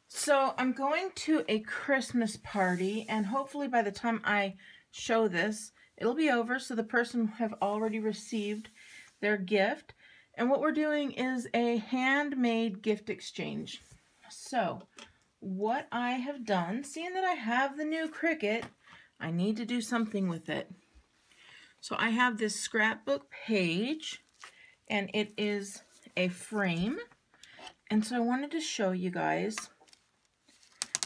So I'm going to a Christmas party, and hopefully by the time I show this, it'll be over, so the person will have already received their gift. And what we're doing is a handmade gift exchange. So what I have done, seeing that I have the new Cricut, I need to do something with it. So I have this scrapbook page, and it is a frame. And so I wanted to show you guys.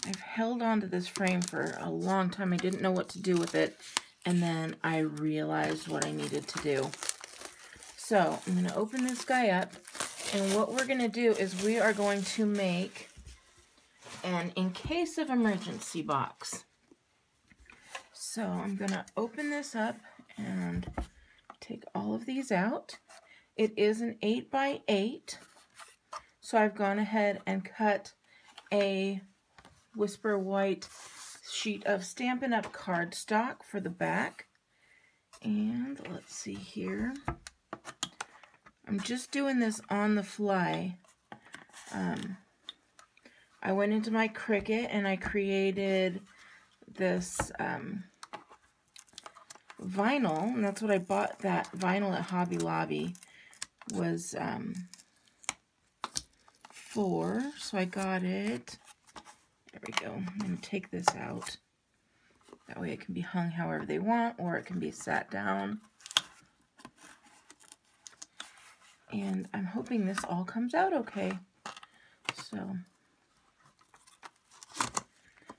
I've held on to this frame for a long time. I didn't know what to do with it, and then I realized what I needed to do. So I'm going to open this guy up, and what we're going to do is we are going to make an in case of emergency box. So I'm going to open this up and take all of these out. It is an 8x8, so I've gone ahead and cut a Whisper White sheet of Stampin' Up! Cardstock for the back. And let's see here. I'm just doing this on the fly. I went into my Cricut and I created this vinyl, and that's what I bought. That vinyl at Hobby Lobby was for, so I got it. There we go. I'm going to take this out. That way it can be hung however they want, or it can be sat down. And I'm hoping this all comes out okay. So,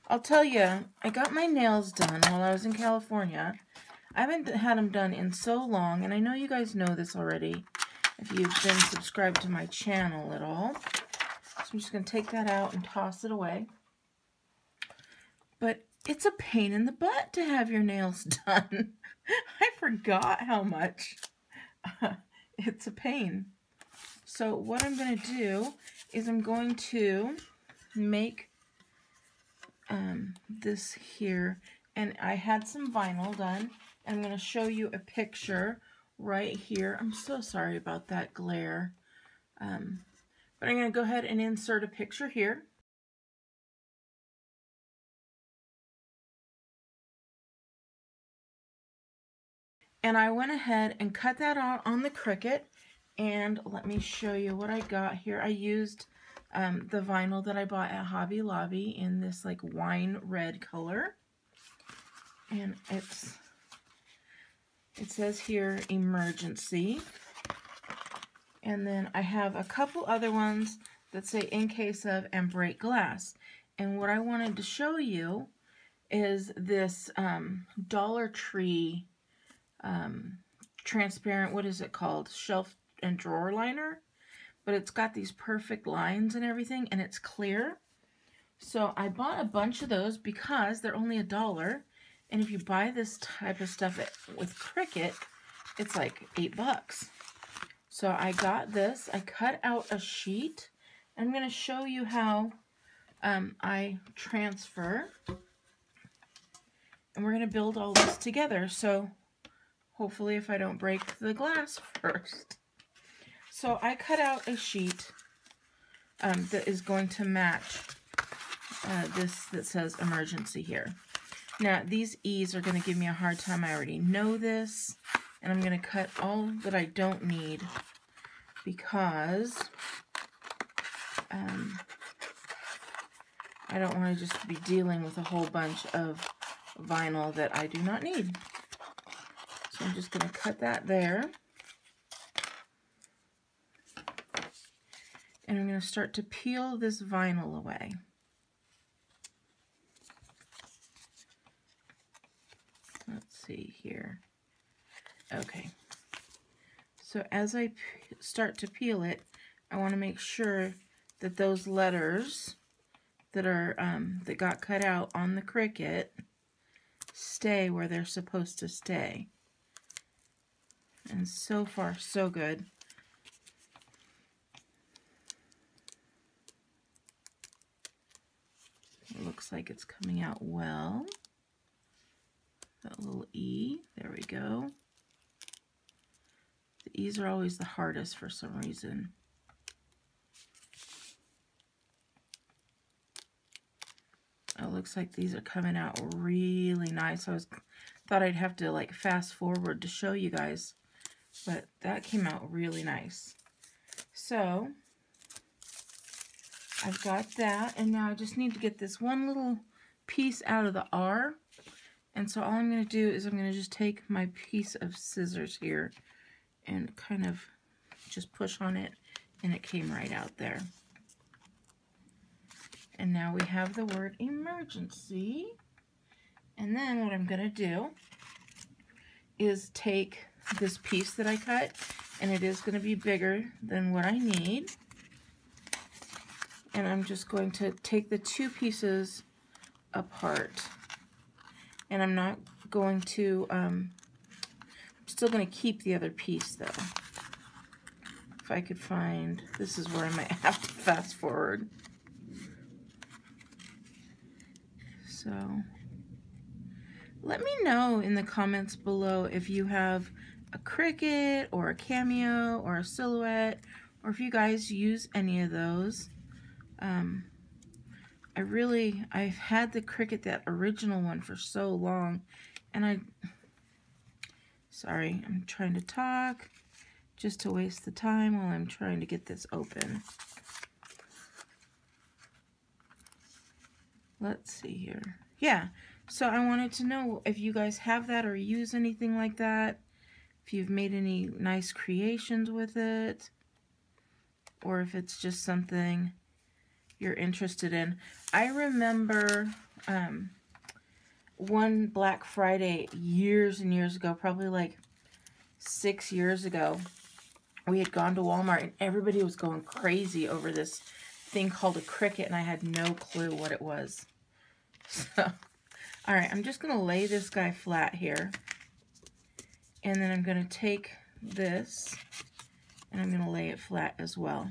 I'll tell you, I got my nails done while I was in California. I haven't had them done in so long, and I know you guys know this already if you've been subscribed to my channel at all. So I'm just going to take that out and toss it away. But it's a pain in the butt to have your nails done. I forgot how much it's a pain. So what I'm going to do is I'm going to make this here. And I had some vinyl done. I'm going to show you a picture right here. I'm so sorry about that glare. But I'm going to go ahead and insert a picture here. And I went ahead and cut that out on the Cricut, and let me show you what I got here. I used the vinyl that I bought at Hobby Lobby in this like wine red color, and it says here emergency, and then I have a couple other ones that say in case of and break glass. And what I wanted to show you is this Dollar Tree transparent, what is it called, shelf and drawer liner, but it's got these perfect lines and everything, and it's clear. So I bought a bunch of those because they're only $1, and if you buy this type of stuff with Cricut, it's like $8. So I got this. I cut out a sheet. I'm going to show you how I transfer, and we're going to build all this together. So hopefully if I don't break the glass first. So I cut out a sheet that is going to match this that says emergency here. Now these E's are going to give me a hard time. I already know this. And I'm going to cut all that I don't need because I don't want to just be dealing with a whole bunch of vinyl that I do not need. So I'm just going to cut that there. And I'm going to start to peel this vinyl away. Let's see here. Okay. So as I start to peel it, I want to make sure that those letters that are that got cut out on the Cricut stay where they're supposed to stay. And so far, so good. It looks like it's coming out well. That little E, there we go. The E's are always the hardest for some reason. it looks like these are coming out really nice. Thought I'd have to like fast forward to show you guys, but that came out really nice. So I've got that, and now I just need to get this one little piece out of the R. And so all I'm going to do is I'm going to just take my piece of scissors here and kind of just push on it, and it came right out there. And now we have the word emergency. And then what I'm going to do is take this piece that I cut, and it is going to be bigger than what I need. And I'm just going to take the two pieces apart. And I'm not going to, I'm still going to keep the other piece though. If I could find, this is where I might have to fast forward. So, let me know in the comments below if you have a Cricut or a Cameo or a Silhouette, or if you guys use any of those. I've had the Cricut, that original one, for so long, and sorry, I'm trying to talk just to waste the time while I'm trying to get this open. Let's see here. Yeah, so I wanted to know if you guys have that or use anything like that, if you've made any nice creations with it, or if it's just something you're interested in. I remember one Black Friday years and years ago, probably like 6 years ago, we had gone to Walmart and everybody was going crazy over this thing called a Cricut, and I had no clue what it was. So, all right, I'm just going to lay this guy flat here, and then I'm going to take this and I'm going to lay it flat as well,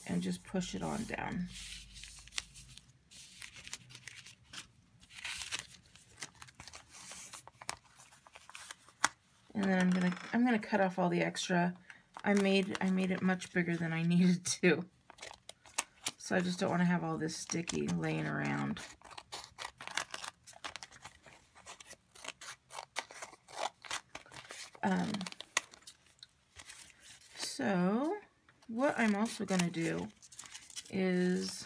and just push it on down. And then I'm gonna cut off all the extra. I made it much bigger than I needed to. So I just don't want to have all this sticky laying around. So what I'm also going to do is,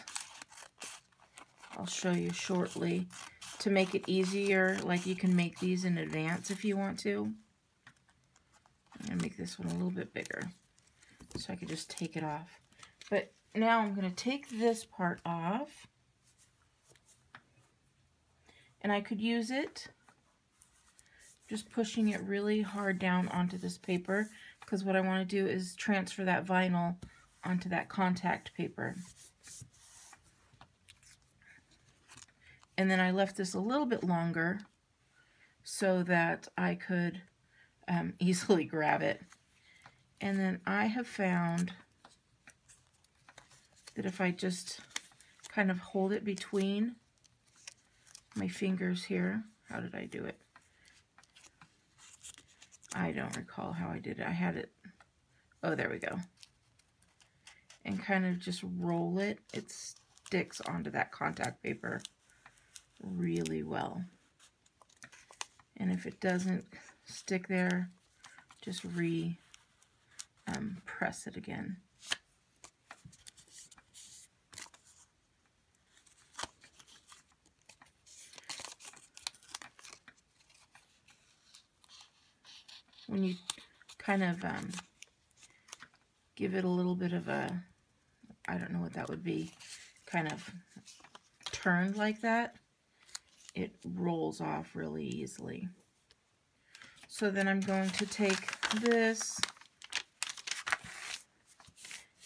I'll show you shortly, to make it easier, like you can make these in advance if you want to. I'm going to make this one a little bit bigger so I could just take it off. But now I'm going to take this part off, and I could use it just pushing it really hard down onto this paper, because what I want to do is transfer that vinyl onto that contact paper. And then I left this a little bit longer so that I could easily grab it. And then I have found that if I just kind of hold it between my fingers here, how did I do it? I don't recall how I did it. I had it, oh, there we go. And kind of just roll it. It sticks onto that contact paper really well. And if it doesn't stick there, just press it again. When you kind of give it a little bit of a, I don't know what that would be, kind of turned like that, it rolls off really easily. So then I'm going to take this,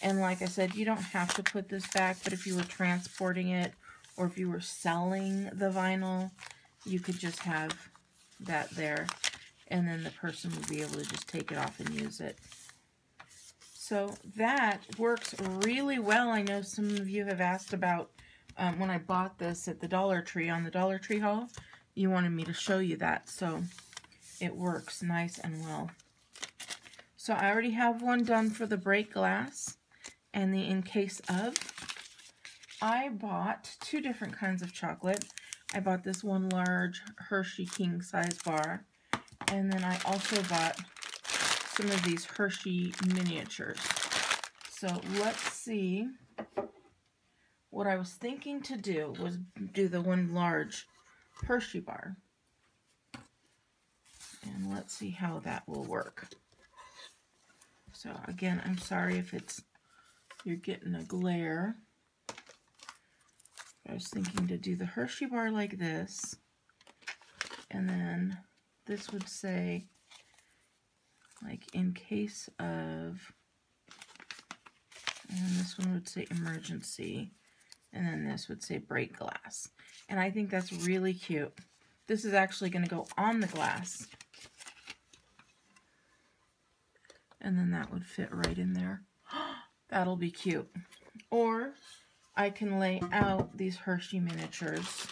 and like I said, you don't have to put this back, but if you were transporting it or if you were selling the vinyl, you could just have that there, and then the person would be able to just take it off and use it. So that works really well. I know some of you have asked about when I bought this at the Dollar Tree, on the Dollar Tree haul, you wanted me to show you that. So it works nice and well. So I already have one done for the break glass and the in case of. I bought two different kinds of chocolate. I bought this one large Hershey king size bar, and then I also bought some of these Hershey miniatures. So let's see. What I was thinking to do was do the one large Hershey bar. And let's see how that will work. So again, I'm sorry if you're getting a glare. I was thinking to do the Hershey bar like this, and then this would say, like, in case of, and this one would say emergency, and then this would say break glass. And I think that's really cute. This is actually going to go on the glass, and then that would fit right in there. That'll be cute. Or I can lay out these Hershey miniatures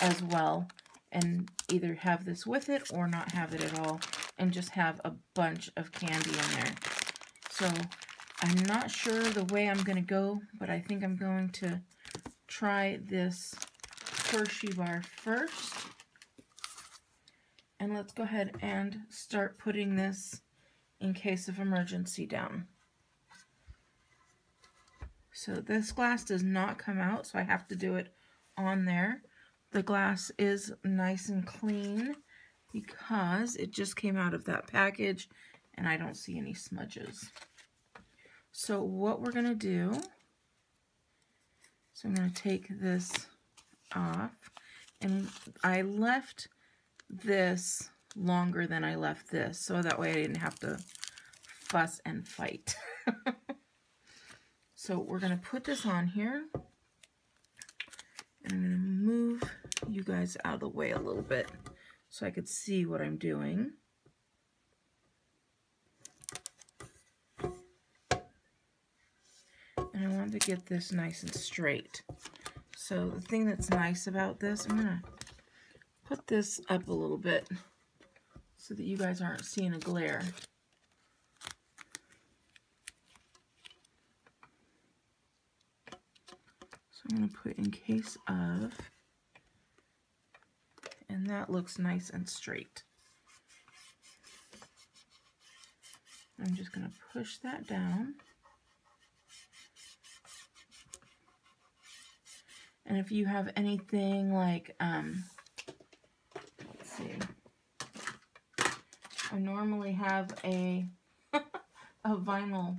as well and either have this with it or not have it at all and just have a bunch of candy in there. So I'm not sure the way I'm going to go, but I think I'm going to try this Hershey bar first. And let's go ahead and start putting this in case of emergency down. So this glass does not come out, so I have to do it on there. The glass is nice and clean because it just came out of that package and I don't see any smudges. So what we're going to do, so I'm going to take this off, and I left this longer than I left this, so that way I didn't have to fuss and fight. So we're going to put this on here, and I'm going to move you guys out of the way a little bit so I could see what I'm doing. And I want to get this nice and straight. So the thing that's nice about this, I'm going to put this up a little bit so that you guys aren't seeing a glare. So I'm going to put in case of, and that looks nice and straight. I'm just going to push that down. And if you have anything like, let's see, I normally have a vinyl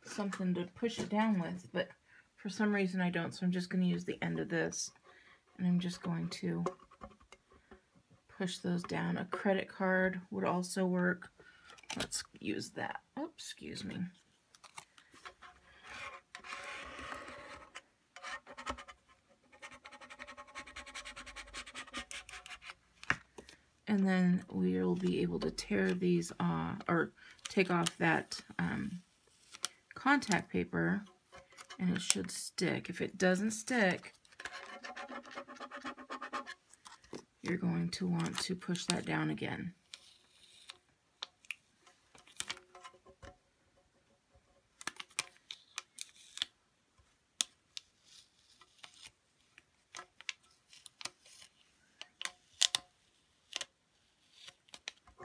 something to push it down with, but for some reason I don't, so I'm just going to use the end of this, and I'm just going to push those down. A credit card would also work. Let's use that. Oops, excuse me. And then we'll be able to tear these off, or take off that contact paper, and it should stick. If it doesn't stick, you're going to want to push that down again.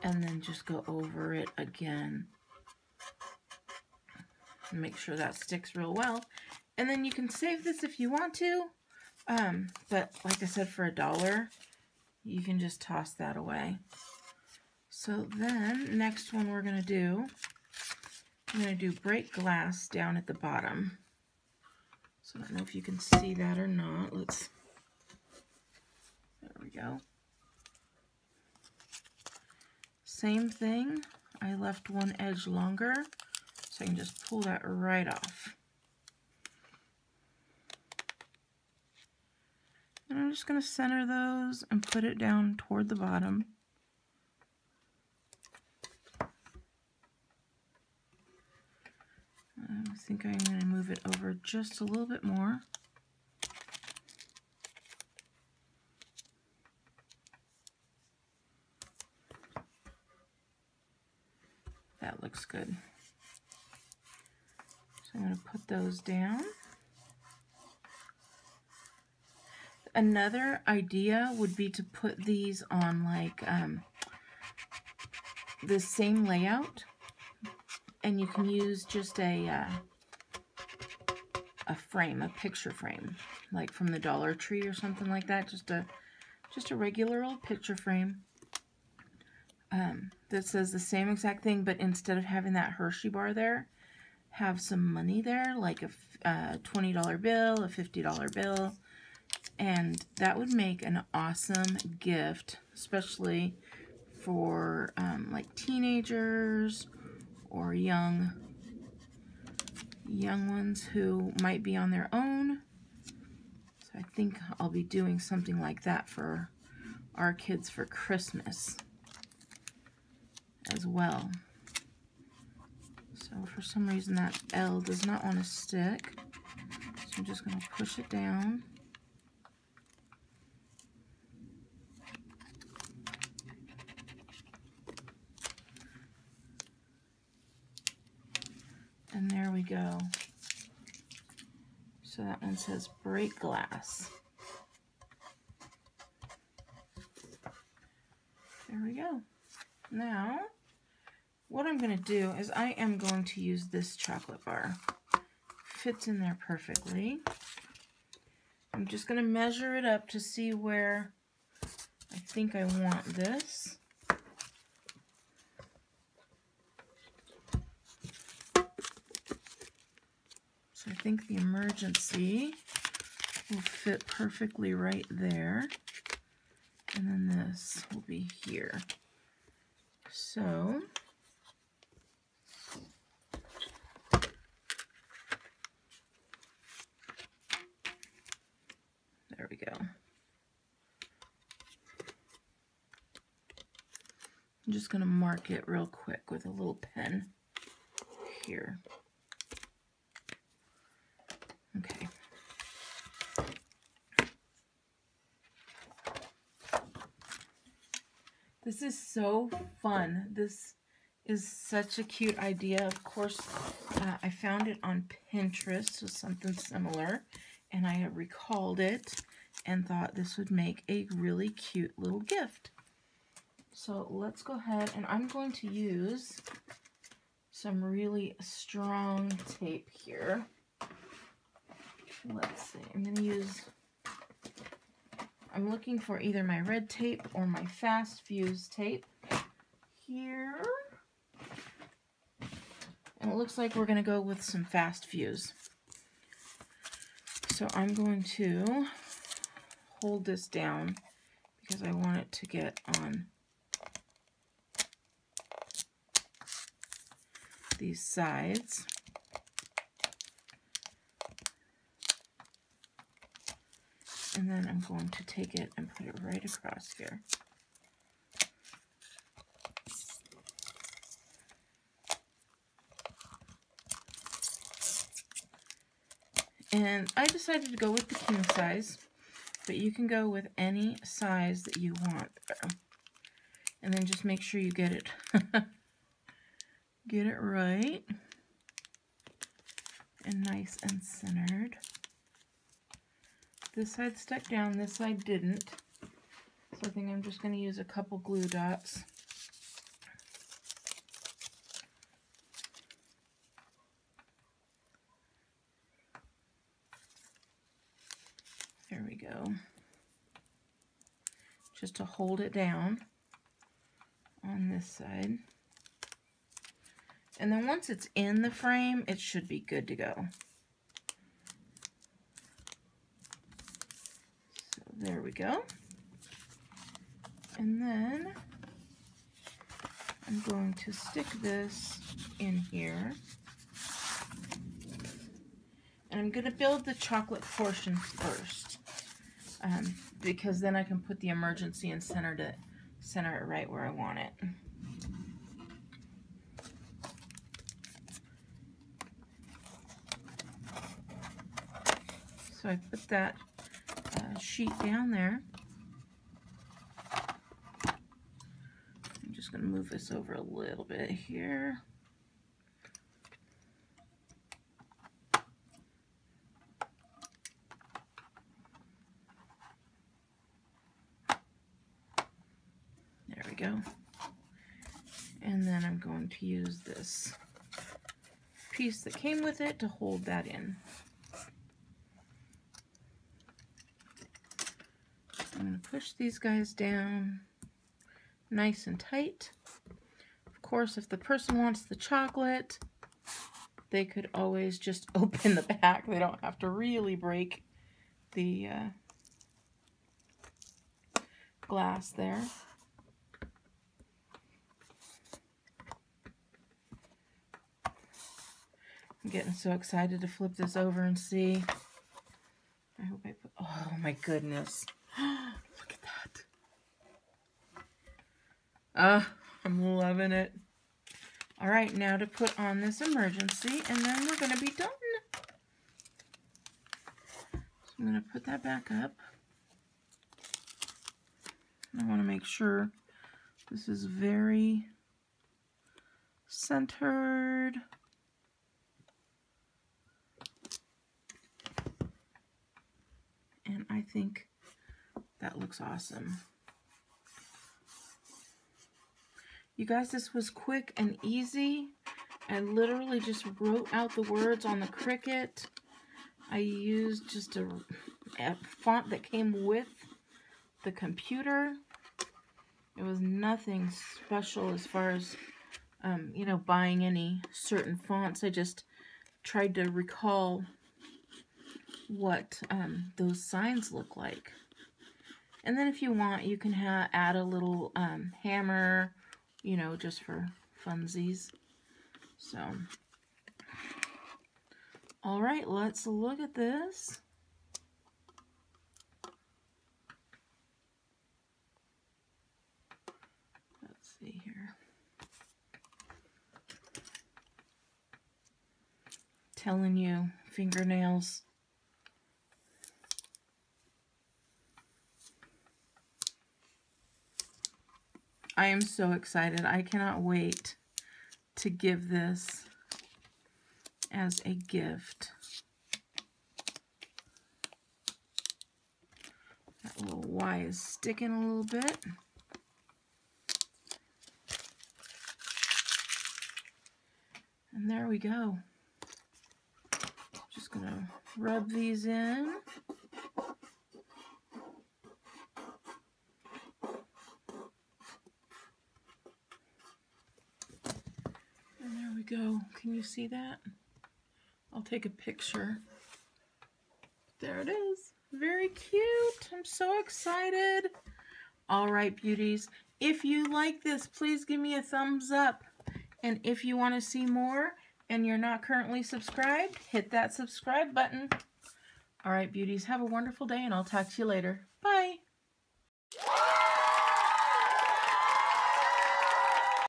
And then just go over it again and make sure that sticks real well. And then you can save this if you want to, but like I said, for $1, you can just toss that away. So then, next one we're going to do, I'm going to do break glass down at the bottom. So I don't know if you can see that or not. There we go. Same thing, I left one edge longer, so I can just pull that right off. And I'm just going to center those and put it down toward the bottom. I think I'm going to move it over just a little bit more. That looks good. I'm going to put those down. Another idea would be to put these on like the same layout, and you can use just a frame, a picture frame, like from the Dollar Tree or something like that. Just a regular old picture frame that says the same exact thing, but instead of having that Hershey bar there, have some money there, like a $20 bill, a $50 bill, and that would make an awesome gift, especially for like teenagers or young ones who might be on their own. So I think I'll be doing something like that for our kids for Christmas as well. So for some reason that L does not want to stick, so I'm just going to push it down. And there we go. So that one says break glass. There we go. Now, what I'm going to do is I am going to use this chocolate bar. Fits in there perfectly. I'm just going to measure it up to see where I think I want this. So I think the emergency will fit perfectly right there. And then this will be here. So there we go. I'm just going to mark it real quick with a little pen here. Okay. This is so fun. This is such a cute idea. Of course, I found it on Pinterest, so something similar, and I have recalled it and thought this would make a really cute little gift. So let's go ahead, and I'm going to use some really strong tape here. Let's see, I'm looking for either my red tape or my fast fuse tape here. And it looks like we're going to go with some fast fuse. So I'm going to hold this down because I want it to get on these sides. And then I'm going to take it and put it right across here. And I decided to go with the king size, but you can go with any size that you want there. And then just make sure you get it get it right and nice and centered. This side stuck down, this side didn't. So I think I'm just going to use a couple glue dots. There we go. Just to hold it down on this side. And then once it's in the frame, it should be good to go. There we go. And then I'm going to stick this in here. And I'm going to build the chocolate portion first. Because then I can put the emergency and center it right where I want it. So I put that sheet down there. I'm just going to move this over a little bit here. we go. And then I'm going to use this piece that came with it to hold that in. I'm going to push these guys down nice and tight. Of course, if the person wants the chocolate, they could always just open the back. They don't have to really break the glass there. I'm getting so excited to flip this over and see. I hope I put, oh my goodness. Look at that. I'm loving it. All right, now to put on this emergency, and then we're gonna be done. So I'm gonna put that back up. I wanna make sure this is very centered. And I think that looks awesome. You guys, this was quick and easy. I literally just wrote out the words on the Cricut. I used just a font that came with the computer. It was nothing special as far as, you know, buying any certain fonts. I just tried to recall what those signs look like. And then if you want, you can add a little hammer, you know, just for funsies. So, all right, let's look at this. Let's see here. Telling you, fingernails. I am so excited. I cannot wait to give this as a gift. That little Y is sticking a little bit. And there we go. Just gonna rub these in. Go. Can you see that? I'll take a picture. There it is. Very cute. I'm so excited. All right, beauties. If you like this, please give me a thumbs up. And if you want to see more and you're not currently subscribed, hit that subscribe button. All right, beauties. Have a wonderful day, and I'll talk to you later. Bye.